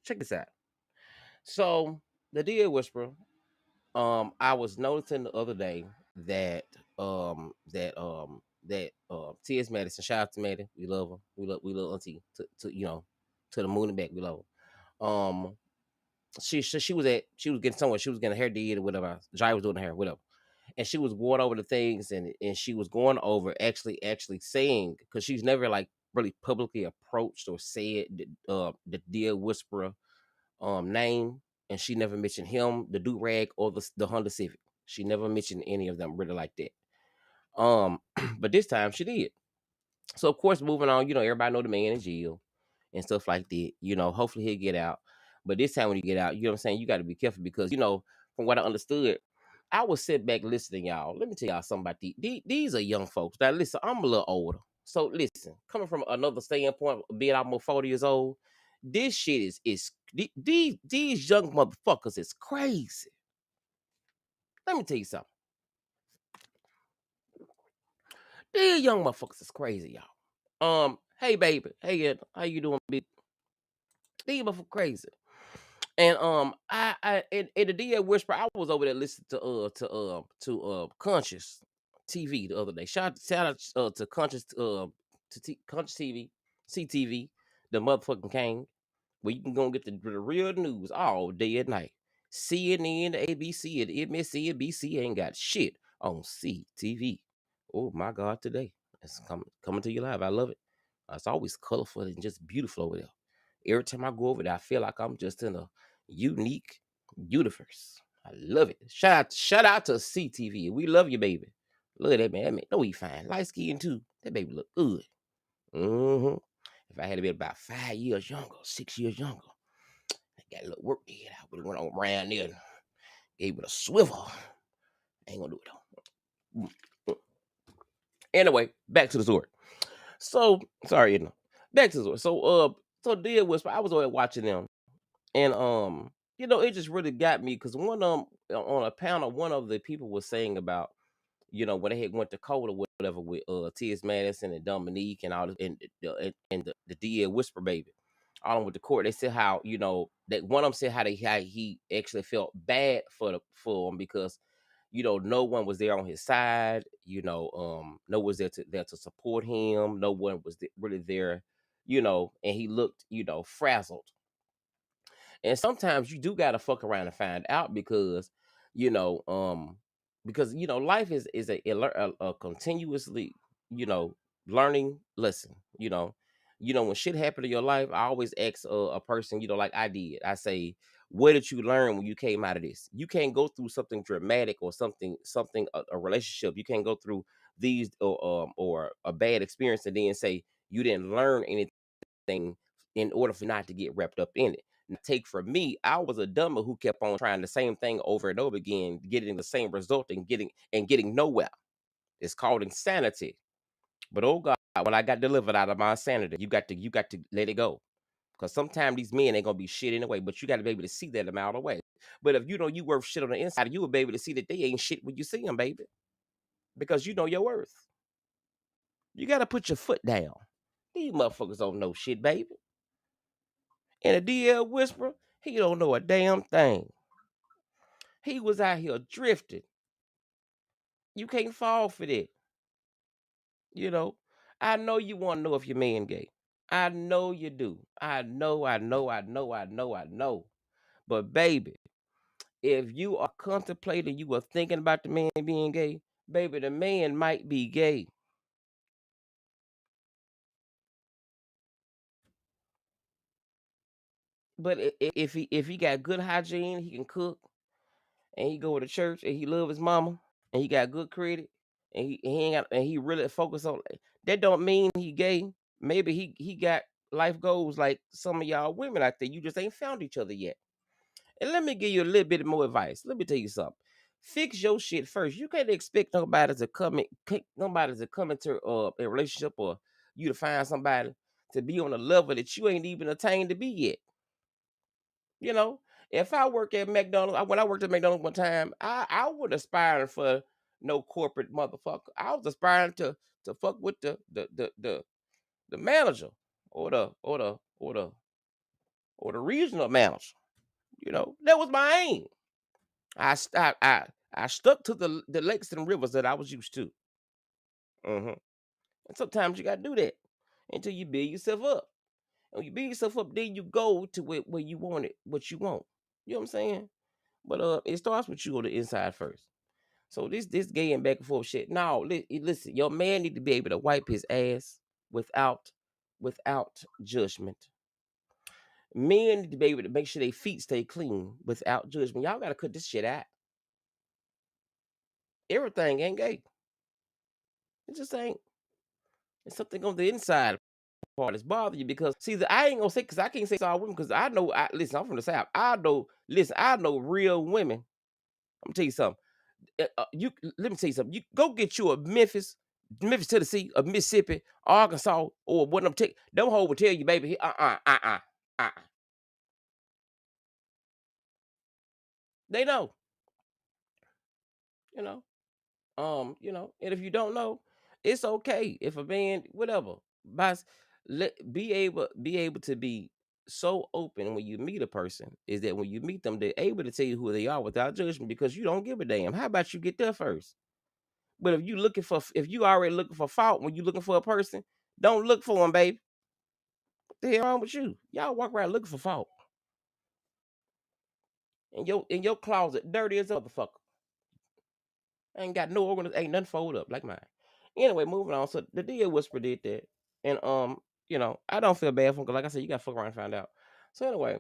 Check this out. So the dear whisperer, I was noticing the other day that TS Madison, shout out to Maddie, we love her, we love Auntie to to the moon and back, we love her. She was getting somewhere, she was getting her hair did or whatever. Jai was doing her hair, whatever, and she was going over the things, and she was going over actually saying, because she's never like really publicly approached or said the dear whisperer name, and she never mentioned him, the do rag, or the Honda Civic. She never mentioned any of them really like that. But this time she did. So of course, moving on, everybody know the man in jail and stuff like that. Hopefully he'll get out. But this time when you get out, you know what I'm saying, you got to be careful because from what I understood, I was sit back listening, y'all. Let me tell y'all something about these are young folks. Now listen, I'm a little older. So listen, coming from another standpoint, being almost 40 years old, this shit these young motherfuckers is crazy. Let me tell you something. These young motherfuckers is crazy, y'all. Hey baby, hey Ed, how you doing, bitch? These motherfuckers crazy. And in the DA Whisper, I was over there listening to Conscious TV the other day. Shout out to Conscious Conscious TV, CTV, the motherfucking king, where you can go and get the real news all day and night. CNN, ABC, and MSNBC ain't got shit on CTV. Oh my God, today it's coming to you live. I love it. It's always colorful and just beautiful over there. Every time I go over there, I feel like I'm just in a unique universe. I love it. Shout out to CTV. We love you, baby. Look at that man. That man, no, he fine. Light skin too. That baby look good. hmm If I had been about 5 years younger, 6 years younger, I got a little work to get. I would have went on around there and gave it a swivel. I ain't gonna do it though. Anyway, back to the story. So sorry, back to the story. So deal was I was always watching them, and it just really got me because one on a panel, one of the people was saying about when they had went to court or whatever with TS Madison and Dominique and all this, and the DA Whisper baby, all of them with the court. They said how that one of them said how he actually felt bad for him because no one was there on his side. No one was there to support him. No one was really there. And he looked frazzled. And sometimes you do gotta fuck around and find out you know, um, life is a continuously, you know, learning lesson. When shit happened in your life, I always ask a person, like I did. I say, what did you learn when you came out of this? You can't go through something dramatic or something a relationship. You can't go through these or a bad experience and then say you didn't learn anything in order for not to get wrapped up in it. Take from me, I was a dumber who kept on trying the same thing over and over again, getting the same result and getting nowhere. It's called insanity. But oh God, when I got delivered out of my insanity, you got to let it go. Because sometimes these men ain't gonna be shit anyway, but you gotta be able to see that a mile away. But if you know you worth shit on the inside, you will be able to see that they ain't shit when you see them, baby. Because you know your worth. You gotta put your foot down. These motherfuckers don't know shit, baby. And a DL whisperer, he don't know a damn thing. He was out here drifting. You can't fall for that. You know, I know you want to know if your man gay. I know you do. I know. But baby, if you are contemplating, you are thinking about the man being gay, baby, the man might be gay. But if he got good hygiene, he can cook, and he go to church, and he love his mama, and he got good credit, and he ain't got, and he really focus on that. Don't mean he gay. Maybe he got life goals like some of y'all women out there. You just ain't found each other yet. And let me give you a little bit more advice. Let me tell you something. Fix your shit first. You can't expect nobody to come into a relationship or you to find somebody to be on a level that you ain't even attained to be yet. You know, if I work at McDonald's, when I worked at McDonald's one time, I would aspire for no corporate motherfucker. I was aspiring to fuck with the manager or the or the regional manager. You know, that was my aim. I stuck to the lakes and rivers that I was used to. And sometimes you gotta do that until you build yourself up. And when you build yourself up, then you go to where you want it, what you want. You know what I'm saying? But it starts with you on the inside first. So this gay and back and forth shit. No, listen, your man need to be able to wipe his ass without judgment. Men need to be able to make sure their feet stay clean without judgment. Y'all gotta cut this shit out. Everything ain't gay. It just ain't. It's something on the inside part that's bothering you because see, I ain't gonna say because I can't say it's all women because I know. Listen, I'm from the South. I know. Listen, I know real women. I'm gonna tell you something. You let me tell you something. You go get you a Memphis, Tennessee, a Mississippi, Arkansas, or one of them. Them hoes will tell you, baby, They know, you know. And if you don't know, it's okay if a man, whatever, but be able to be so open when you meet a person is that when you meet them, they're able to tell you who they are without judgment because you don't give a damn. How about you get there first? But if you already looking for fault when you looking for a person, don't look for them, baby. What the hell wrong with you? Y'all walk around looking for fault. In your closet, dirty as a motherfucker. Ain't got no ain't nothing folded up like mine. Anyway, moving on. So the deal Whisper did that. And I don't feel bad for him because like I said, you gotta fuck around and find out. So anyway,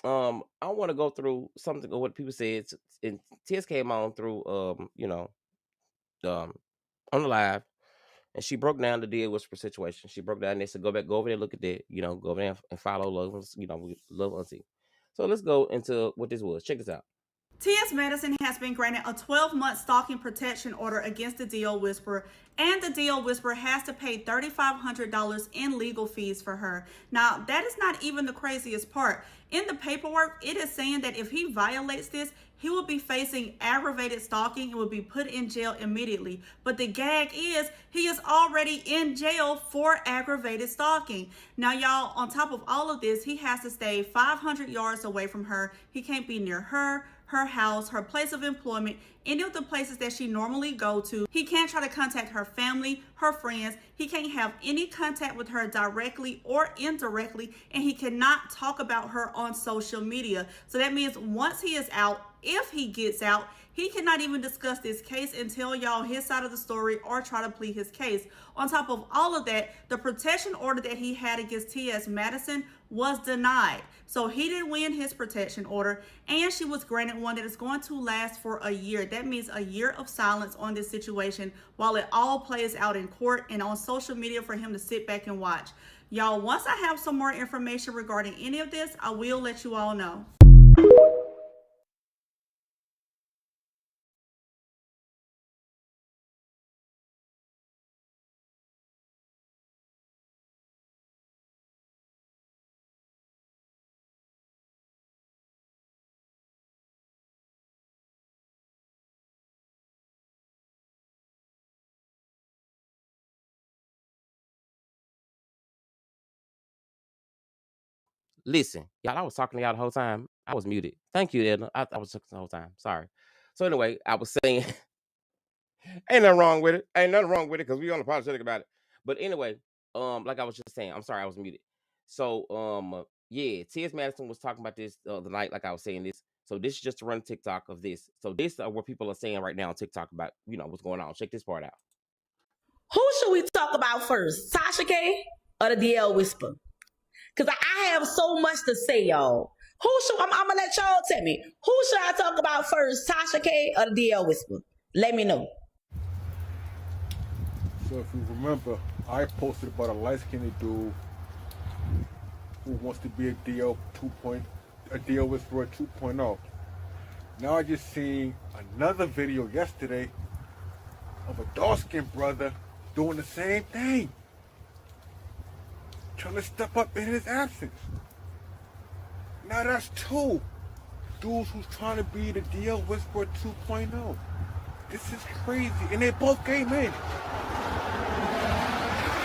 I want to go through something of what people said. And TS came on through um on the live. And she broke down the deal Whisper situation. She broke down this. So go over there, look at that. Go over there and follow Love. Love Auntie. So let's go into what this was. Check this out. TS Madison has been granted a 12-month stalking protection order against the DL Whisperer, and the DL Whisperer has to pay $3,500 in legal fees for her. Now, that is not even the craziest part. In the paperwork, it is saying that if he violates this, he will be facing aggravated stalking and will be put in jail immediately. But the gag is he is already in jail for aggravated stalking. Now, y'all, on top of all of this, he has to stay 500 yards away from her. He can't be near her house, her place of employment, any of the places that she normally go to. He can't try to contact her family, her friends. He can't have any contact with her directly or indirectly, and he cannot talk about her on social media. So that means once he is out, if he gets out, he cannot even discuss this case and tell y'all his side of the story or try to plead his case. On top of all of that, the protection order that he had against TS Madison was denied. So he didn't win his protection order, and she was granted one that is going to last for a year. That means a year of silence on this situation while it all plays out in court and on social media for him to sit back and watch. Y'all, once I have some more information regarding any of this, I will let you all know. Listen, y'all, I was talking to y'all the whole time. I was muted. Thank you, Edna. I was talking the whole time. Sorry. So anyway, I was saying, ain't nothing wrong with it. Ain't nothing wrong with it because we unapologetic about it. But anyway, like I was just saying, I'm sorry, I was muted. So yeah, T.S. Madison was talking about this the night, like I was saying this. So this is just to run TikTok of this. So this is what people are saying right now on TikTok about what's going on. Check this part out. Who should we talk about first, Tasha K or the DL Whisper? Because I have so much to say, y'all. I'm going to let y'all tell me. Who should I talk about first, Tasha K or the DL Whisper? Let me know. So if you remember, I posted about a light-skinned dude who wants to be a DL Whisperer 2.0. Now I just seen another video yesterday of a dark-skinned brother doing the same thing, trying to step up in his absence. Now that's two dudes who's trying to be the DL Whisperer 2.0. This is crazy, and they both gay men.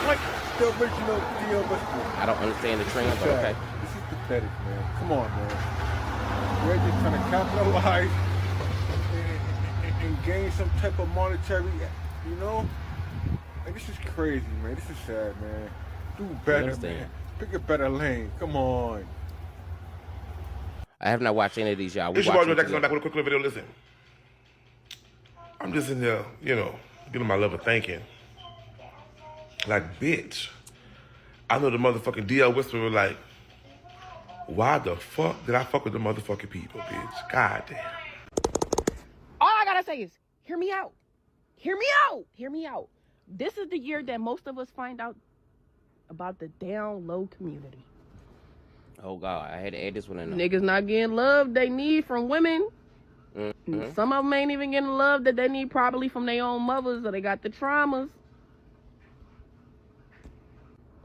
Like the original DL Whisperer. I don't understand the trend, but okay. This is the pathetic, man. Come on, man. We're just trying to capitalize and gain some type of monetary, you know? Like, this is crazy, man. This is sad, man. Do better, man. Pick a better lane. Come on. I have not watched any of these, y'all. It's your boy Joe Jackson back with a quick little video. Listen, I'm just in there, giving my love a thanking. Like, bitch, I know the motherfucking DL Whisperer, like, why the fuck did I fuck with the motherfucking people, bitch? God damn. All I gotta say is, hear me out. Hear me out. Hear me out. This is the year that most of us find out about the down low community. Oh God, I had to add this one in there. Niggas not getting love they need from women. Mm-hmm. Some of them ain't even getting love that they need probably from their own mothers, or they got the traumas.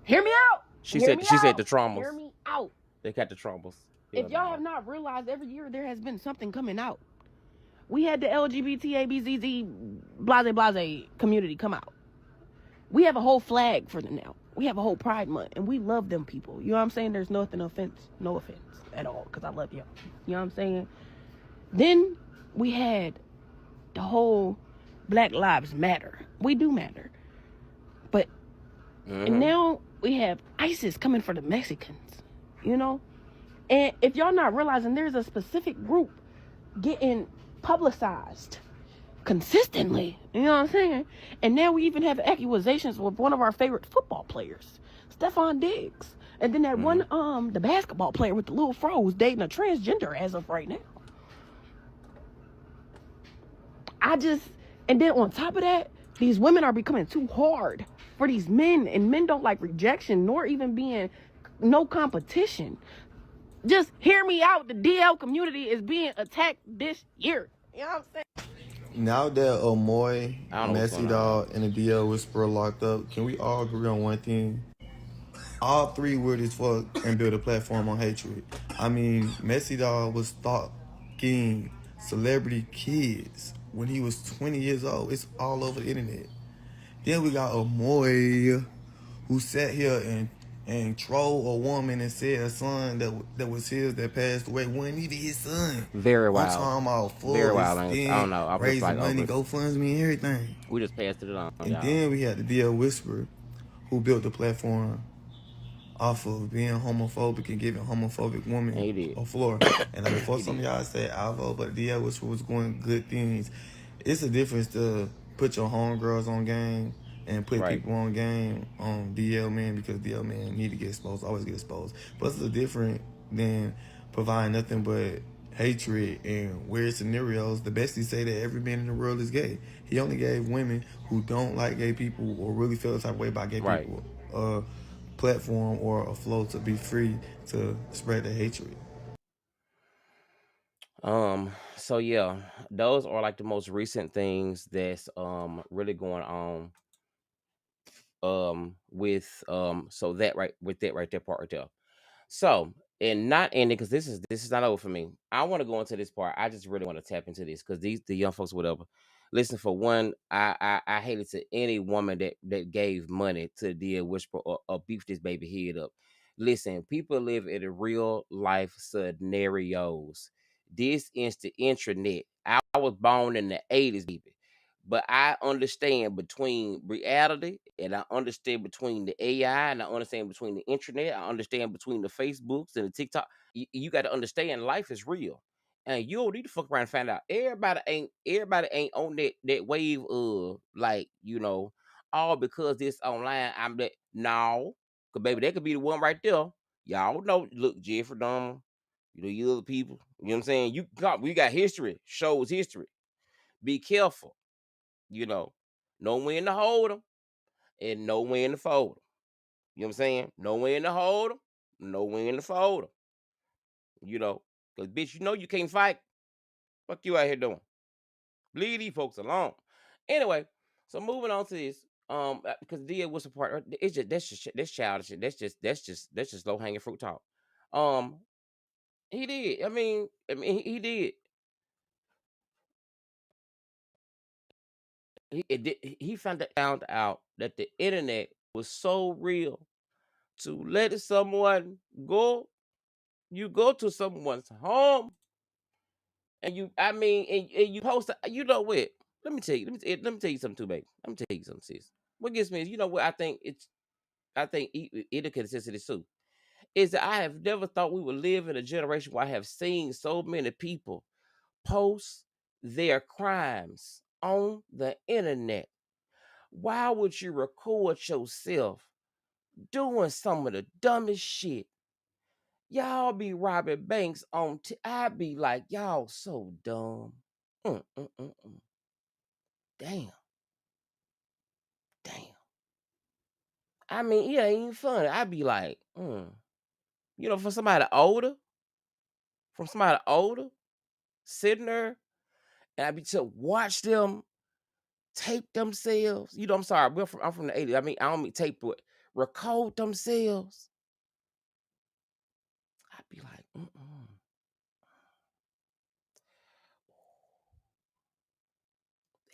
Hear me out. She said the traumas. Hear me out. They got the traumas. If y'all have not realized, every year there has been something coming out. We had the LGBT, ABZZ, blase blase community come out. We have a whole flag for them now. We have a whole Pride Month, and we love them people. You know what I'm saying? There's no offense at all, because I love y'all. You know what I'm saying? Then we had the whole Black Lives Matter. We do matter. But and now we have ISIS coming for the Mexicans, you know? And if y'all not realizing, there's a specific group getting publicized consistently, you know what I'm saying? And now we even have accusations with one of our favorite football players, Stephon Diggs. And then that one, the basketball player with the little fro who's dating a transgender as of right now. And then on top of that, these women are becoming too hard for these men, and men don't like rejection, nor even being no competition. Just hear me out. The DL community is being attacked this year. You know what I'm saying? Now that Amoy, Messy Dog, and the DL Whisperer locked up, can we all agree on one thing? All three weird as fuck and build a platform on hatred. I mean, Messy Dog was stalking celebrity kids when he was 20 years old. It's all over the internet. Then we got Amoy, who sat here and trolled a woman and said a son that was his that passed away wasn't even his son. Very wild. I'm talking about full Very wild. I don't know. I raising like, money, GoFundMe, and everything. We just passed it on. And then we had the DL Whisperer, who built the platform off of being homophobic and giving homophobic women a floor. And like before some of y'all said Alvo, but DL Whisperer was going good things. It's a difference to put your homegirls on game and put people on game on DL man, because DL man need to get exposed, always get exposed. But it's different than providing nothing but hatred and weird scenarios. The bestie say that every man in the world is gay. He only gave women who don't like gay people or really feel the type of way about gay people a platform or a flow to be free to spread the hatred. So yeah, those are like the most recent things that's really going on with so that right there part right there. So, and not ending, because this is not over for me. I want to go into this part. I just really want to tap into this because the young folks, whatever. Listen, for one, I hate it to any woman that gave money to the whisper or beef this baby head up. Listen, people live in a real life scenarios. This is the intranet. I was born in the 80s, baby. But I understand between reality, and I understand between the AI, and I understand between the internet. I understand between the Facebooks and the TikTok. You got to understand life is real, and you don't need to fuck around and find out. Everybody ain't on that wave of, like, all because this online. I'm that no, cause baby, that could be the one right there. Y'all know. Look, Jeffrey Dahmer, you other people. You know what I'm saying? We got history, shows history. Be careful. Know when to hold them and know when to fold them. You know what I'm saying? Know when to hold them, know when to fold them. Because bitch, you can't fight. Fuck you out here doing. Leave these folks alone. Anyway, so moving on to this, because Dia was a part. It's just that's childish. That's just low hanging fruit talk. He did. I mean, he did. He found out that the internet was so real to let someone go You go to someone's home and you post. You know what? Let me tell you. Let me tell you something too, baby. Let me tell you something, sis. What gets me is, you know what? I think it consists of this too. Is that I have never thought we would live in a generation where I have seen so many people post their crimes on the internet. Why would you record yourself doing some of the dumbest shit? Y'all be robbing banks on I be like, y'all so dumb. Damn. Damn. I mean, it ain't even funny. I be like, you know, from somebody older, sitting there, and I be to watch them tape themselves. You know, I'm sorry, I'm from the 80s. I mean, I don't mean tape, but record themselves. I'd be like,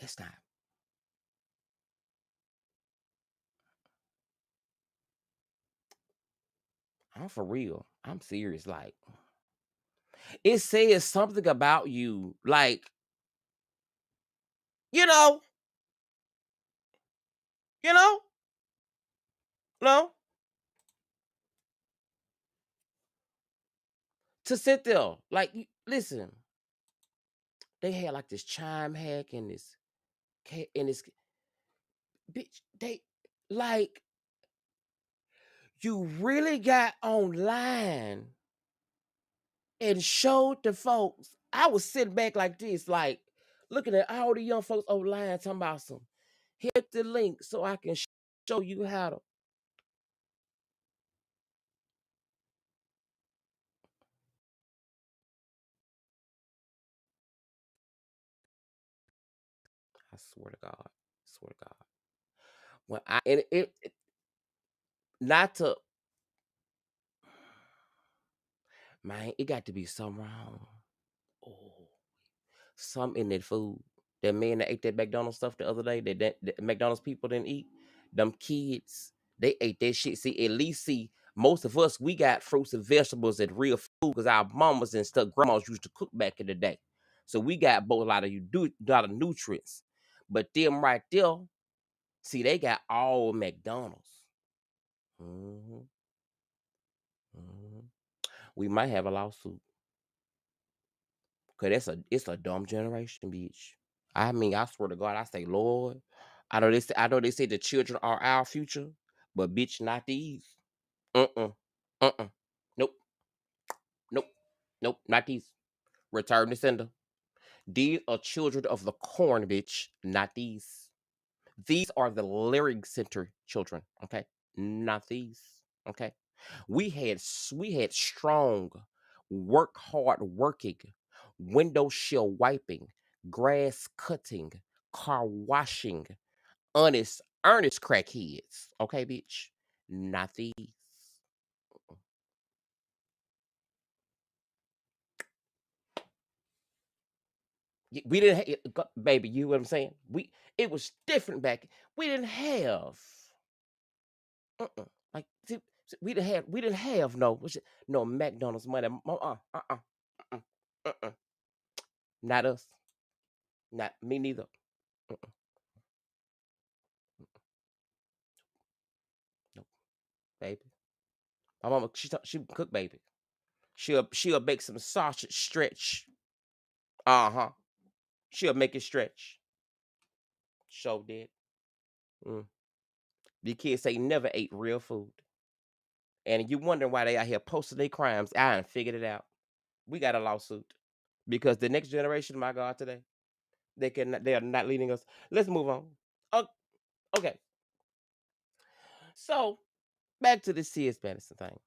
It's not. I'm for real. I'm serious. Like, it says something about you. Like, you know, you know, no, to sit there. Like, listen, they had like this chime hack and this bitch. They like, you really got online and showed the folks. I was sitting back like this, like looking at all the young folks online talking about some. Hit the link so I can show you how to. I swear to God. Swear to God. When I and it not to man, it got to be something wrong. Oh, something in that food. That man that ate that McDonald's stuff the other day, that McDonald's people didn't eat. Them kids, they ate that shit. See, at least most of us, we got fruits and vegetables and real food because our mamas and stuff, grandmas used to cook back in the day. So we got both a lot of nutrients. But them right there, see, they got all McDonald's. Mhm, mhm. We might have a lawsuit because it's a dumb generation, bitch. I mean, I swear to God, I say, Lord, I know they say the children are our future, but bitch, not these. Uh-uh. Uh-uh. Nope. Nope. Nope. Not these. Return to sender. These are children of the corn, bitch. Not these. These are the Lyric Center children. Okay. Not these. Okay. We had strong, work hard working, window sill wiping, grass cutting, car washing, earnest crackheads. Okay, bitch. Not these. We didn't baby, you know what I'm saying? It was different back. We didn't have like we didn't have no McDonald's money. Uh, uh. Not us. Not me neither. Uh-uh. No, baby. My mama, she cook, baby. She'll bake some sausage stretch. Uh-huh. She'll make it stretch. Show did. Mm. The kids say never ate real food. And you wondering why they out here posting their crimes. I done figured it out. We got a lawsuit. Because the next generation, my God, today, they are not leading us. Let's move on. Oh, okay. So back to this TS Madison thing.